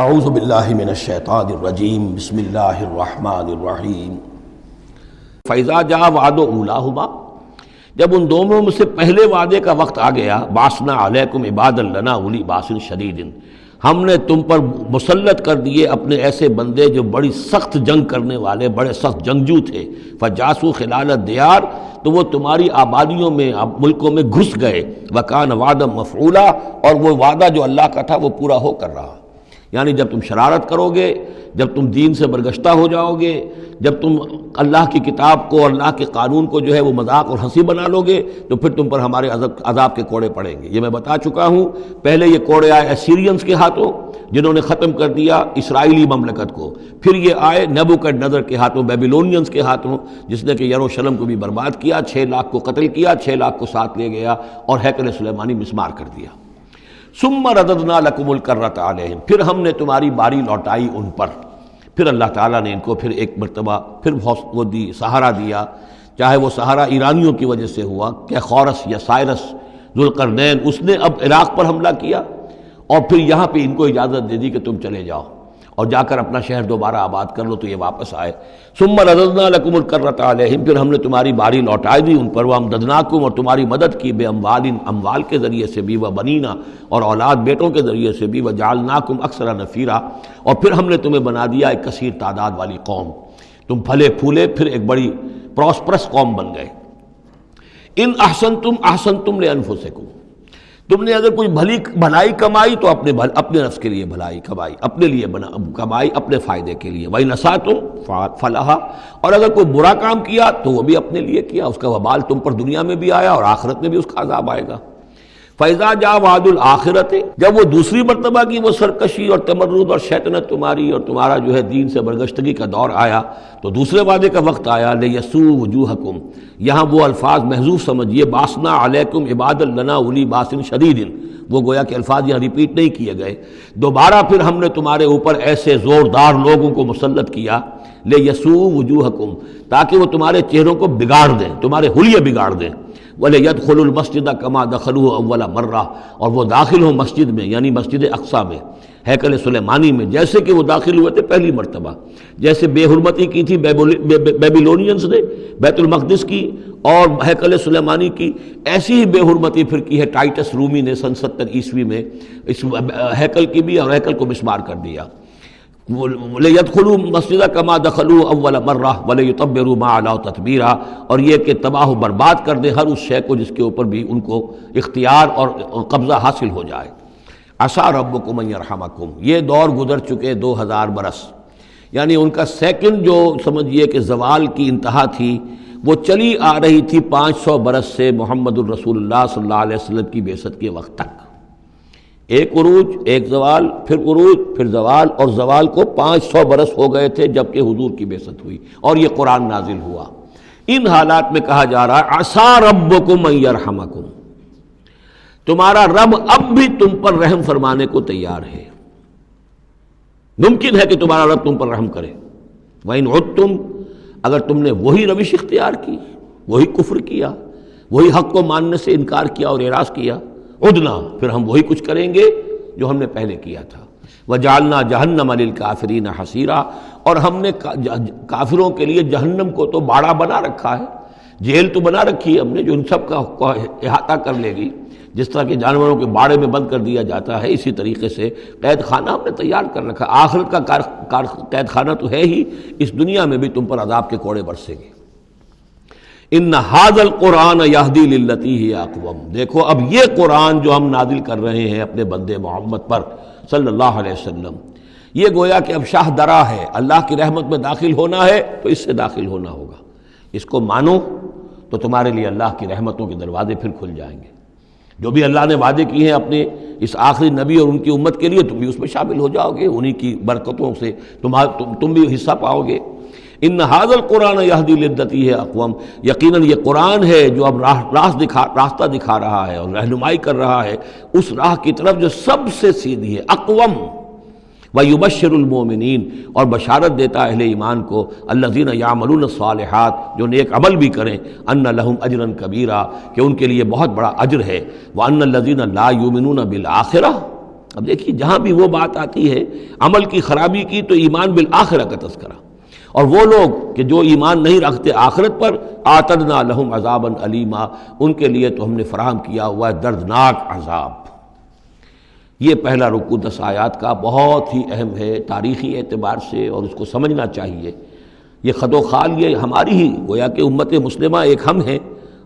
اعوذ باللہ من الشیطان الرجیم بسم اللہ الرحمن الرحیم فَإِذَا جَاءَ وَعْدُ أُولَاهُمَا جب ان دونوں میں سے پہلے وعدے کا وقت آ گیا بَعَثْنَا عَلَيْكُمْ عِبَادًا لَنَا أُولِي بَأْسٍ شَدِيدٍ ہم نے تم پر مسلط کر دیے اپنے ایسے بندے جو بڑی سخت جنگ کرنے والے بڑے سخت جنگجو تھے فَجَاسُوا خِلَالَ الدِّيَارِ تو وہ تمہاری آبادیوں میں ملکوں میں گھس گئے وَكَانَ وَعْدًا مَفْعُولًا اور وہ وعدہ جو اللہ کا تھا وہ پورا ہو کر رہا۔ یعنی جب تم شرارت کرو گے، جب تم دین سے برگشتہ ہو جاؤ گے، جب تم اللہ کی کتاب کو اور اللہ کے قانون کو جو ہے وہ مذاق اور ہنسی بنا لو گے تو پھر تم پر ہمارے عذاب کے کوڑے پڑیں گے۔ یہ میں بتا چکا ہوں، پہلے یہ کوڑے آئے اسیرینز کے ہاتھوں جنہوں نے ختم کر دیا اسرائیلی مملکت کو، پھر یہ آئے نیبوکڈنیزر کے ہاتھوں بیبیلونینز کے ہاتھوں جس نے کہ یروشلم کو بھی برباد کیا، 6 لاکھ کو قتل کیا، 6 لاکھ کو ساتھ لے گیا اور ہیکل سلیمانی مسمار کر دیا۔ ثم رددنا لکم الکرۃ علیہم پھر ہم نے تمہاری باری لوٹائی ان پر، پھر اللہ تعالیٰ نے ان کو پھر ایک مرتبہ پھر وہ دی سہارا دیا، چاہے وہ سہارا ایرانیوں کی وجہ سے ہوا کہ خورس یا سائرس ذوالقرنین اس نے اب عراق پر حملہ کیا اور پھر یہاں پہ ان کو اجازت دے دی کہ تم چلے جاؤ اور جا کر اپنا شہر دوبارہ آباد کر لو، تو یہ واپس آئے۔ ثم رددنا لکم الکرۃ علیہم پھر ہم نے تمہاری باری لوٹائی دی ان پر، وامددناکم اور تمہاری مدد کی بے اموال کے ذریعے سے بھی، وبنینا اور اولاد بیٹوں کے ذریعے سے بھی، وجعلناکم اکثر نفیرا اور پھر ہم نے تمہیں بنا دیا ایک کثیر تعداد والی قوم، تم پھلے پھولے پھر ایک بڑی پراسپرس قوم بن گئے۔ ان احسنتم احسنتم لانفسکم تم نے اگر کوئی بھلائی کمائی تو اپنے نفس کے لیے بھلائی کمائی، اپنے لیے کمائی اپنے فائدے کے لیے، وَإِنْ أَسَأْتُمْ فَلَهَا اور اگر کوئی برا کام کیا تو وہ بھی اپنے لیے کیا، اس کا وبال تم پر دنیا میں بھی آیا اور آخرت میں بھی اس کا عذاب آئے گا۔ فَإِذَا جَاءَ وَعْدُ الْآخِرَةِ جب وہ دوسری مرتبہ کی وہ سرکشی اور تمرد اور شیطنت تمہاری اور تمہارا جو ہے دین سے برگشتگی کا دور آیا تو دوسرے وعدے کا وقت آیا، لِيَسُوءُ وُجُوهَكُمْ یہاں وہ الفاظ محذوف سمجھیے، بَعَثْنَا عَلَيْكُمْ عِبَادًا لَنَا أُولِي بَأْسٍ شَدِيدٍ وہ گویا کہ الفاظ یہاں ریپیٹ نہیں کیے گئے، دوبارہ پھر ہم نے تمہارے اوپر ایسے زوردار لوگوں کو مسلط کیا، لِيَسُوءُ وُجُوهَكُمْ تاکہ وہ تمہارے چہروں کو بگاڑ دیں، تمہارے حلیے بگاڑ دیں، وَلِيَدْخُلُوا الْمَسْجِدَ كَمَا دَخَلُوهُ أَوَّلَ مَرَّةٍ اور وہ داخل ہوں مسجد میں یعنی مسجد اقصیٰ میں، ہیکل سلیمانی میں، جیسے کہ وہ داخل ہوئے تھے پہلی مرتبہ، جیسے بے حرمتی کی تھی بیبیلونینز نے بیت المقدس کی اور ہیکل سلیمانی کی، ایسی ہی بے حرمتی پھر کی ہے ٹائٹس رومی نے سن 70 عیسوی میں اس ہیکل کی بھی اور ہیکل کو مسمار کر دیا۔ لِيَدْخُلُوا الْمَسْجِدَ كَمَا دَخَلُوهُ أَوَّلَ مَرَّةٍ وَلِيُتَبِّرُوا مَا عَلَوْا تَتْبِيرًا اور یہ کہ تباہ و برباد کر دیں ہر اس شے کو جس کے اوپر بھی ان کو اختیار اور قبضہ حاصل ہو جائے۔ عَسَىٰ رَبُّكُمْ أَن يَرْحَمَكُمْ یہ دور گزر چکے 2000 برس، یعنی ان کا سیکنڈ جو سمجھیے کہ زوال کی انتہا تھی وہ چلی آ رہی تھی 500 برس سے محمد الرسول اللہ صلی اللہ علیہ وسلم کی بعثت کے وقت تک، ایک عروج ایک زوال پھر عروج پھر زوال، اور زوال کو 500 برس ہو گئے تھے جب کہ حضور کی بعثت ہوئی اور یہ قرآن نازل ہوا۔ ان حالات میں کہا جا رہا ہے عسیٰ ربکم ان یرحمکم تمہارا رب اب بھی تم پر رحم فرمانے کو تیار ہے، ممکن ہے کہ تمہارا رب تم پر رحم کرے۔ وَإِنْ عُدْتُمْ اگر تم نے وہی روش اختیار کی، وہی کفر کیا، وہی حق کو ماننے سے انکار کیا اور اعراض کیا، عدنا پھر ہم وہی کچھ کریں گے جو ہم نے پہلے کیا تھا۔ وَجَعَلْنَا جَهَنَّمَ لِلْكَافِرِينَ حَصِيرًا اور ہم نے کافروں کے لیے جہنم کو تو باڑا بنا رکھا ہے، جیل تو بنا رکھی ہے ہم نے جو ان سب کا احاطہ کر لے گی، جس طرح کہ جانوروں کے باڑے میں بند کر دیا جاتا ہے اسی طریقے سے قید خانہ ہم نے تیار کر رکھا۔ آخرت کا قید خانہ تو ہے ہی، اس دنیا میں بھی تم پر عذاب کے کوڑے برسیں گے۔ ان ھذا القرآن یہدی للتی ہی اقوم دیکھو اب یہ قرآن جو ہم نازل کر رہے ہیں اپنے بندے محمد پر صلی اللہ علیہ وسلم، یہ گویا کہ اب شاہ درا ہے، اللہ کی رحمت میں داخل ہونا ہے تو اس سے داخل ہونا ہوگا، اس کو مانو تو تمہارے لیے اللہ کی رحمتوں کے دروازے پھر کھل جائیں گے، جو بھی اللہ نے وعدے کیے ہیں اپنے اس آخری نبی اور ان کی امت کے لیے تم بھی اس میں شامل ہو جاؤ گے، انہی کی برکتوں سے تم بھی حصہ پاؤ گے۔ ان ھذا القرآن یہدی للتی ہے اقوم یقیناً یہ قرآن ہے جو اب راستہ دکھا رہا ہے اور رہنمائی کر رہا ہے اس راہ کی طرف جو سب سے سیدھی ہے، اقوم۔ وَيُبَشِّرُ الْمُؤْمِنِينَ اور بشارت دیتا اہل ایمان کو، الَّذِينَ يَعْمَلُونَ الصَّالِحَاتِ جو نیک عمل بھی کریں، أَنَّ لَهُمْ أَجْرًا كَبِيرًا کہ ان کے لیے بہت بڑا اجر ہے، وَأَنَّ الَّذِينَ لَا يُؤْمِنُونَ بِالْآخِرَةِ اب دیکھیے جہاں بھی وہ بات آتی ہے عمل کی خرابی کی تو ایمان بالآخرہ کا تذکرہ، اور وہ لوگ کہ جو ایمان نہیں رکھتے آخرت پر، اعتدنا لہم عذابا علیما، ان کے لیے تو ہم نے فراہم کیا ہوا ہے دردناک عذاب۔ یہ پہلا رکوع 10 آیات کا بہت ہی اہم ہے تاریخی اعتبار سے، اور اس کو سمجھنا چاہیے۔ یہ خد و خال یہ ہماری ہی گویا کہ امت مسلمہ ایک ہم ہیں،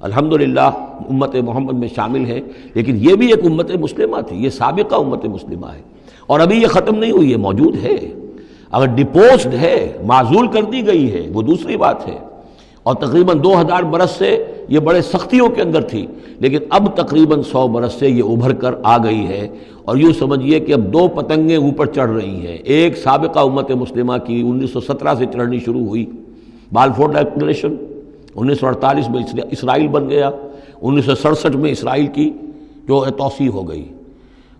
الحمدللہ امت محمد میں شامل ہے، لیکن یہ بھی ایک امت مسلمہ تھی، یہ سابقہ امت مسلمہ ہے، اور ابھی یہ ختم نہیں ہوئی ہے، موجود ہے۔ اگر ڈپوزڈ ہے، معزول کر دی گئی ہے، وہ دوسری بات ہے، اور تقریباً 2000 برس سے یہ بڑے سختیوں کے اندر تھی، لیکن اب تقریباً 100 برس سے یہ ابھر کر آ گئی ہے، اور یوں سمجھیے کہ اب 2 پتنگیں اوپر چڑھ رہی ہیں۔ ایک سابقہ امت مسلمہ کی 1917 سے چڑھنی شروع ہوئی، بالفور ڈکلریشن، 1948 میں اسرائیل بن گیا، 1967 میں اسرائیل کی جو توسیع ہو گئی،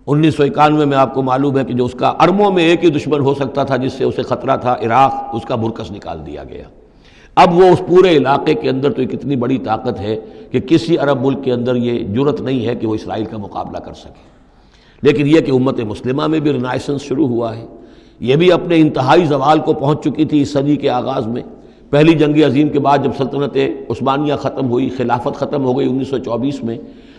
1991 میں آپ کو معلوم ہے کہ جو اس کا اربوں میں ایک ہی دشمن ہو سکتا تھا جس سے اسے خطرہ تھا، عراق، اس کا برکس نکال دیا گیا۔ اب وہ اس پورے علاقے کے اندر تو ایک اتنی بڑی طاقت ہے کہ کسی عرب ملک کے اندر یہ جرت نہیں ہے کہ وہ اسرائیل کا مقابلہ کر سکے۔ لیکن یہ کہ امت مسلمہ میں بھی رینائسنس شروع ہوا ہے، یہ بھی اپنے انتہائی زوال کو پہنچ چکی تھی اس صدی کے آغاز میں۔ پہلی جنگ عظیم کے بعد جب سلطنت عثمانیہ ختم ہوئی، خلافت ختم ہو گئی 1924 میں،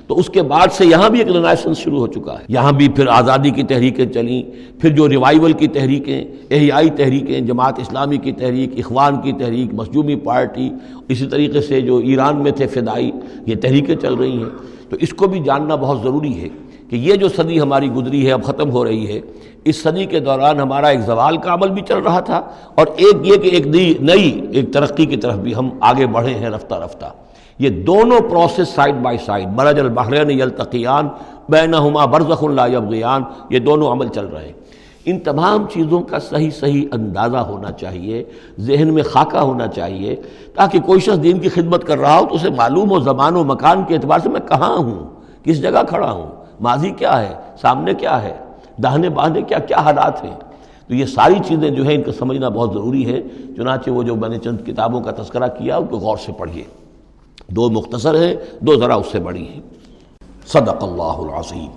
تو اس کے بعد سے یہاں بھی ایک رینائسنس شروع ہو چکا ہے۔ یہاں بھی پھر آزادی کی تحریکیں چلیں، پھر جو ریوائیول کی تحریکیں، احیائی تحریکیں، جماعت اسلامی کی تحریک، اخوان کی تحریک، مظلومی پارٹی، اسی طریقے سے جو ایران میں تھے فدائی، یہ تحریکیں چل رہی ہیں۔ تو اس کو بھی جاننا بہت ضروری ہے کہ یہ جو صدی ہماری گزری ہے، اب ختم ہو رہی ہے، اس صدی کے دوران ہمارا ایک زوال کا عمل بھی چل رہا تھا، اور ایک یہ کہ ایک نئی ایک ترقی کی طرف بھی ہم آگے بڑھے ہیں رفتہ رفتہ۔ یہ دونوں پروسیس سائڈ بائی سائڈ، مرج البحرین یلتقیان بینہما برزخ لا یبغیان، یہ دونوں عمل چل رہے ہیں۔ ان تمام چیزوں کا صحیح اندازہ ہونا چاہیے، ذہن میں خاکہ ہونا چاہیے، تاکہ کوئی شخص دین کی خدمت کر رہا ہو تو اسے معلوم ہو زمان و مکان کے اعتبار سے میں کہاں ہوں، کس جگہ کھڑا ہوں، ماضی کیا ہے، سامنے کیا ہے، داہنے بائیں کیا حالات ہیں۔ تو یہ ساری چیزیں جو ہیں ان کو سمجھنا بہت ضروری ہے۔ چنانچہ وہ جو میں نے چند کتابوں کا تذکرہ کیا ان کو غور سے پڑھیے، 2 مختصر ہیں، 2 ذرا اس سے بڑی ہیں۔ صدق اللہ العظیم۔